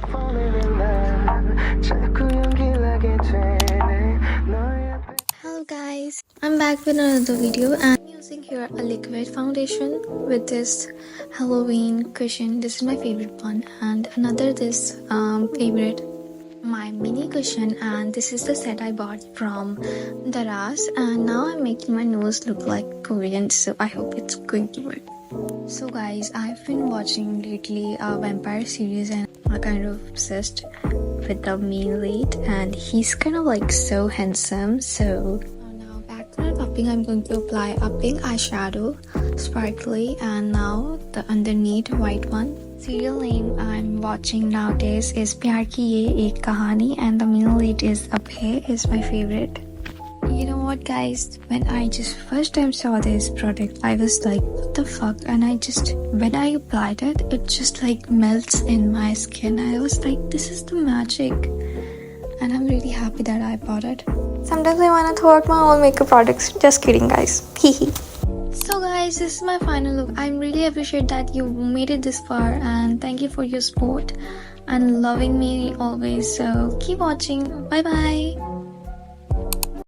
Hello guys, I'm back with another video and I'm using here a liquid foundation with this Halloween cushion. This is my favorite one, and another this favorite my mini cushion, and this is the set I bought from Daraz, and now I'm making my nose look like Korean, so I hope it's going to work. So guys, I've been watching lately a vampire series and I'm kind of obsessed with the main lead, and he's kind of like so handsome. So now back to the topping, I'm going to apply a pink eyeshadow, sparkly, and now the underneath white one. Serial name I'm watching nowadays is Pyar Ki Ye Ek Kahani, and the main lead is Abhay, is my favorite. You know what guys, when I just first time saw this product, I was like, what the fuck? And when I applied it, it just like melts in my skin. I was like, this is the magic. And I'm really happy that I bought it. Sometimes I want to throw out my own makeup products. Just kidding guys. Hehe. So guys, this is my final look. I really appreciate that you made it this far, and thank you for your support and loving me always. So keep watching. Bye bye.